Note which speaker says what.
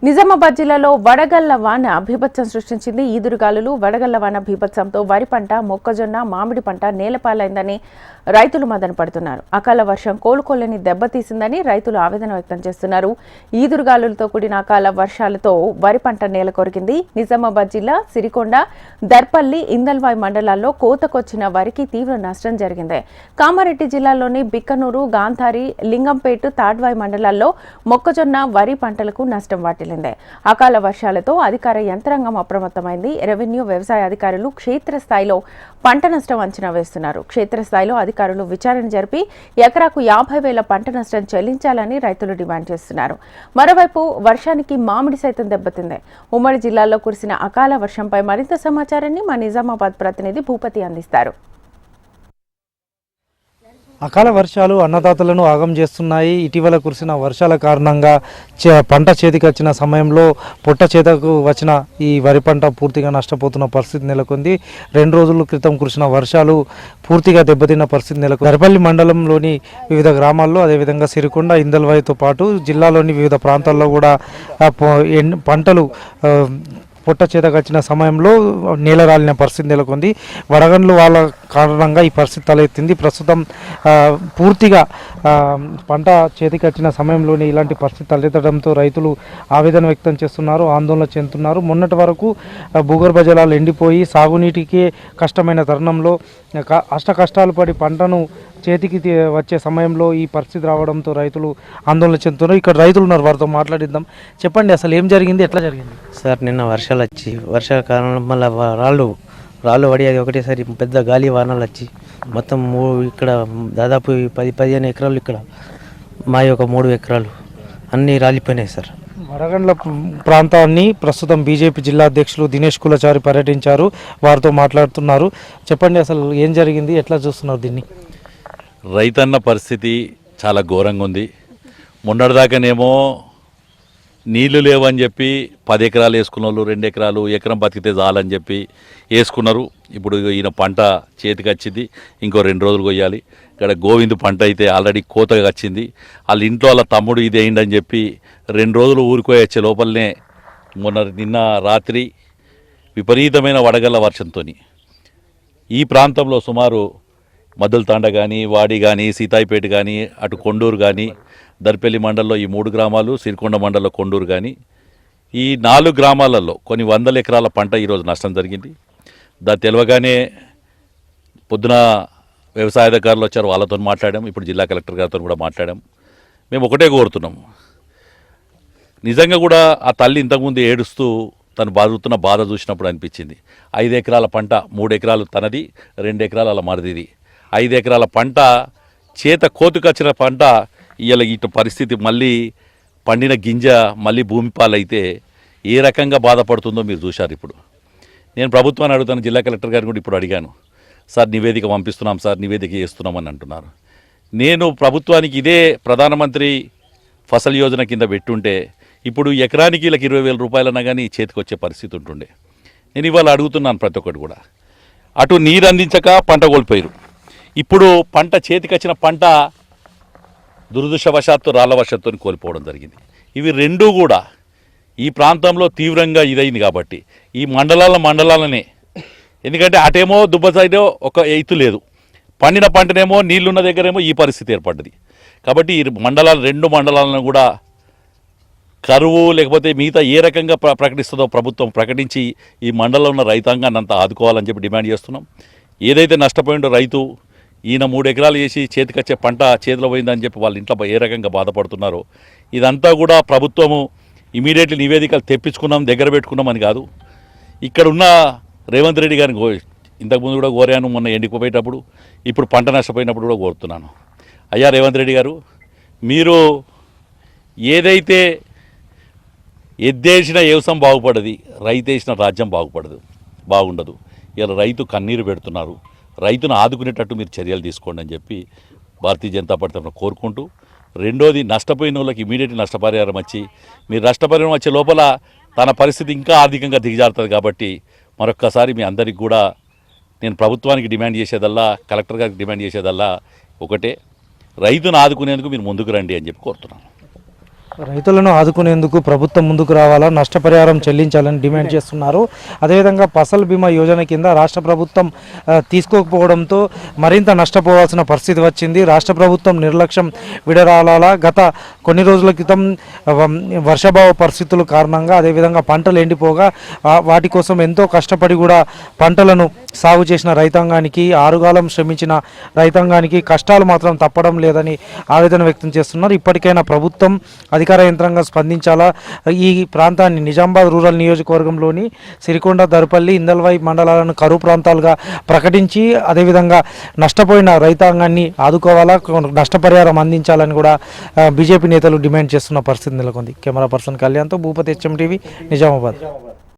Speaker 1: నిజామాబాద్ జిల్లాలో వడగళ్ల వాన బీభత్సం సృష్టించింది. ఈదురుగాలులు, వడగళ్ల వాన బీభత్సంతో వరి పంట, మొక్కజొన్న, మామిడి పంట నేలపాలైందని రైతులు మదన పడుతున్నారు. అకాల వర్షం కోలుకోలేని దెబ్బతీసిందని రైతులు ఆవేదన వ్యక్తం చేస్తున్నారు. ఈదురుగాలులతో కూడిన అకాల వర్షాలతో వరి పంట నేల కొరికింది. నిజామాబాద్ జిల్లా సిరికొండ, దర్పల్లి, ఇందల్వాయి మండలాల్లో కోతకొచ్చిన వరికి తీవ్ర నష్టం జరిగింది. కామారెడ్డి జిల్లాలోని బిక్కనూరు, గాంధారి, లింగంపేట, తాడ్వాయి మండలాల్లో మొక్కజొన్న, వరి పంటలకు నష్టం వాటిల్లింది. అకాల వర్షాలతో అధికార యంత్రాంగం అప్రమత్తమైంది. రెవెన్యూ, వ్యవసాయ అధికారులు క్షేత్రస్థాయిలో పంట నష్టం అంచనా వేస్తున్నారు. క్షేత్రస్థాయిలో అధికారులు విచారణ జరిపి ఎకరాకు 50,000 పంట నష్టం చెల్లించాలని రైతులు డిమాండ్ చేస్తున్నారు. మరోవైపు వర్షానికి మామిడి సైతం దెబ్బతింది. ఉమ్మడి జిల్లాలో కురిసిన అకాల వర్షంపై మరింత సమాచారాన్ని మా నిజామాబాద్ ప్రతినిధి భూపతి అందిస్తారు.
Speaker 2: అకాల వర్షాలు అన్నదాతలను ఆగం చేస్తున్నాయి. ఇటీవల కురిసిన వర్షాల కారణంగా పంట చేతికి వచ్చిన సమయంలో పొట్ట చేతకు వచ్చిన ఈ వరి పంట పూర్తిగా నష్టపోతున్న పరిస్థితి నెలకొంది. 2 రోజుల క్రితం కురిసిన వర్షాలు పూర్తిగా దెబ్బతిన్న పరిస్థితి నెలకొంది. దర్పల్లి మండలంలోని వివిధ గ్రామాల్లో, అదేవిధంగా సిరికొండ, ఇందల్వాయితో పాటు జిల్లాలోని వివిధ ప్రాంతాల్లో కూడా పంటలు పొట్ట చేతకొచ్చిన సమయంలో నేల రాలిన పరిస్థితి నెలకొంది. వడగండ్లు వాళ్ళ కారణంగా ఈ పరిస్థితి తలెత్తింది. ప్రస్తుతం పూర్తిగా పంట చేతికొచ్చిన సమయంలోనే ఇలాంటి పరిస్థితి తలెత్తడంతో రైతులు ఆవేదన వ్యక్తం చేస్తున్నారు, ఆందోళన చెందుతున్నారు. మొన్నటి వరకు భూగర్భ జలాలు ఎండిపోయి సాగునీటికి కష్టమైన తరుణంలో కష్టాలు పడి పంటను చేతికి వచ్చే సమయంలో ఈ పరిస్థితి రావడంతో రైతులు ఆందోళన చెందుతున్నారు. ఇక్కడ రైతులు ఉన్నారు, వారితో మాట్లాడిద్దాం. చెప్పండి, అసలు ఏం జరిగింది, ఎట్లా జరిగింది?
Speaker 3: సార్, నిన్న వర్షాలు వచ్చి వర్షాల కారణం మళ్ళీ రాళ్ళు పడి అది ఒకటేసారి పెద్ద గాలి వానలు వచ్చి మొత్తం ఇక్కడ దాదాపు 10-15 ఎకరాలు, ఇక్కడ మావి ఒక 3 ఎకరాలు అన్నీ రాలిపోయినాయి సార్.
Speaker 2: వడగండ్ల ప్రాంతాన్ని ప్రస్తుతం బీజేపీ జిల్లా అధ్యక్షులు దినేష్ కులచారి పర్యటించారు, వారితో మాట్లాడుతున్నారు. చెప్పండి, అసలు ఏం జరిగింది, ఎట్లా చూస్తున్నారు దీన్ని?
Speaker 4: రైతన్న పరిస్థితి చాలా ఘోరంగా ఉంది. మొన్నటిదాకానేమో నీళ్లు లేవని చెప్పి 10 ఎకరాలు వేసుకున్న వాళ్ళు 2 ఎకరాలు, ఎకరం బతికితే చాలని చెప్పి వేసుకున్నారు. ఇప్పుడు ఈయన పంట చేతికి వచ్చింది, ఇంకో 2 రోజులు కొయ్యాలి. ఇక్కడ గోవింద్ పంట అయితే ఆల్రెడీ కోతగా వచ్చింది. వాళ్ళ ఇంట్లో వాళ్ళ తమ్ముడు ఇది అయిందని చెప్పి 2 రోజులు ఊరికోయి వచ్చే లోపలనే నిన్న రాత్రి విపరీతమైన వడగళ్ల వర్షంతో ఈ ప్రాంతంలో సుమారు మద్దులతాండ కానీ, వాడి కానీ, సీతాయిపేట కానీ, అటు కొండూరు కానీ, దర్పల్లి మండలంలో ఈ 3 గ్రామాలు, సిరికొండ మండలంలో కొండూరు కానీ, ఈ 4 గ్రామాలలో కొన్ని 100 ఎకరాల పంట ఈరోజు నష్టం జరిగింది. తెలియగానే పొద్దున వ్యవసాయ అధికారులు వచ్చారు, వాళ్ళతో మాట్లాడాం. ఇప్పుడు జిల్లా కలెక్టర్ గారితో కూడా మాట్లాడాం. మేము ఒకటే కోరుతున్నాం, నిజంగా కూడా ఆ తల్లి ఇంతకుముందు ఏడుస్తూ తను బాధుతున్న బాధ చూసినప్పుడు అనిపించింది. 5 ఎకరాల పంట, 3 ఎకరాలు తనది, 2 ఎకరాలు అలా మరిదిది. 5 ఎకరాల పంట చేత కోతుకొచ్చిన పంట ఇవాళ ఇటు పరిస్థితి, మళ్ళీ పండిన గింజ మళ్ళీ భూమి పాలైతే ఏ రకంగా బాధపడుతుందో మీరు చూశారు. ఇప్పుడు నేను ప్రభుత్వాన్ని అడుగుతాను, జిల్లా కలెక్టర్ గారిని కూడా ఇప్పుడు అడిగాను. సార్, నివేదిక పంపిస్తున్నాం సార్, నివేదిక చేస్తున్నామని అంటున్నారు. నేను ప్రభుత్వానికి ఇదే ప్రధానమంత్రి ఫసల్ యోజన కింద పెట్టుంటే ఇప్పుడు ఎకరానికి వీళ్ళకి 20,000 రూపాయలన్నా కానీ చేతికి వచ్చే పరిస్థితి ఉంటుండే. నేను ఇవాళ అడుగుతున్నాను ప్రతి ఒక్కటి కూడా. అటు నీరు అందించక పంట కోల్పోయారు. ఇప్పుడు పంట చేతికి వచ్చిన పంట దురదృష్టవశాత్తు రాళ్ల వర్షంతో కోల్పోవడం జరిగింది. ఇవి 2 కూడా ఈ ప్రాంతంలో తీవ్రంగా ఇదైంది కాబట్టి ఈ మండలాలనే, ఎందుకంటే అటేమో దుబ్బ సైడ్ ఒక ఎత్తు లేదు, పండిన పంటనేమో నీళ్లున్న దగ్గరేమో ఈ పరిస్థితి ఏర్పడ్డది. కాబట్టి ఈ 2 మండలాలను కూడా కరువు లేకపోతే మిగతా ఏ రకంగా ప్రకటిస్తుందో ప్రభుత్వం ప్రకటించి ఈ మండలంలో ఉన్న రైతాంగాన్ని అంతా ఆదుకోవాలని చెప్పి డిమాండ్ చేస్తున్నాం. ఏదైతే నష్టపోయిందో రైతు, ఈయన 3 ఎకరాలు చేసి చేతికొచ్చే పంట చేతిలో పోయిందని చెప్పి వాళ్ళ ఇంట్లో ఏ రకంగా బాధపడుతున్నారో ఇదంతా కూడా ప్రభుత్వము ఇమీడియట్లీ నివేదికలు తెప్పించుకున్నాం, దగ్గర పెట్టుకున్నాం అని కాదు. ఇక్కడ ఉన్న రేవంత్ రెడ్డి గారిని ఇంతకుముందు కూడా కోరాను, మొన్న ఎండిపోయేటప్పుడు, ఇప్పుడు పంట నష్టపోయినప్పుడు కూడా కోరుతున్నాను. అయ్యా రేవంత్ రెడ్డి గారు, మీరు ఏదైతే ఎద్దేసిన వ్యవసాయం బాగుపడది, రైతు వేసిన రాజ్యం బాగుండదు. ఇలా రైతు కన్నీరు పెడుతున్నారు. రైతును ఆదుకునేటట్టు మీరు చర్యలు తీసుకోండి అని చెప్పి భారతీయ జనతా పార్టీ తరఫున కోరుకుంటూ, రెండోది నష్టపోయిన వాళ్ళకి ఇమీడియట్లీ నష్టపరిహారం వచ్చి, మీరు నష్టపరిహారం వచ్చే లోపల తన పరిస్థితి ఇంకా ఆర్థికంగా దిగజారుతుంది. కాబట్టి మరొక్కసారి మీ అందరికి కూడా నేను ప్రభుత్వానికి డిమాండ్ చేసేదల్లా, కలెక్టర్ గారికి డిమాండ్ చేసేదల్లా ఒకటే, రైతును ఆదుకునేందుకు మీరు ముందుకు రండి అని చెప్పి కోరుతున్నాను.
Speaker 2: రైతులను ఆదుకునేందుకు ప్రభుత్వం ముందుకు రావాలా, నష్టపరిహారం చెల్లించాలని డిమాండ్ చేస్తున్నారు. అదేవిధంగా ఫసల్ బీమా యోజన కింద రాష్ట్ర ప్రభుత్వం తీసుకోకపోవడంతో మరింత నష్టపోవాల్సిన పరిస్థితి వచ్చింది. రాష్ట్ర ప్రభుత్వం నిర్లక్ష్యం విడరాలాలా. గత కొన్ని రోజుల క్రితం వర్షాభావ పరిస్థితుల కారణంగా అదేవిధంగా పంటలు ఎండిపోగా వాటి కోసం ఎంతో కష్టపడి కూడా పంటలను సాగు చేసిన రైతాంగానికి, ఆరుగాలం శ్రమించిన రైతాంగానికి కష్టాలు మాత్రం తప్పడం లేదని ఆవేదన వ్యక్తం చేస్తున్నారు. ఇప్పటికైనా ప్రభుత్వం అధికార యంత్రాంగం స్పందించాలా. ఈ ప్రాంతాన్ని నిజామాబాద్ రూరల్ నియోజకవర్గంలోని సిరికొండ, దర్పల్లి, ఇందల్వాయి మండలాలను కరువు ప్రాంతాలుగా ప్రకటించి అదేవిధంగా నష్టపోయిన రైతాంగాన్ని ఆదుకోవాలా, నష్టపరిహారం అందించాలని కూడా బీజేపీ నేతలు డిమాండ్ చేస్తున్న పరిస్థితి నెలకొంది. కెమెరా పర్సన్ కళ్యాణ్తో భూపతి, HM టీవీ, నిజామాబాద్.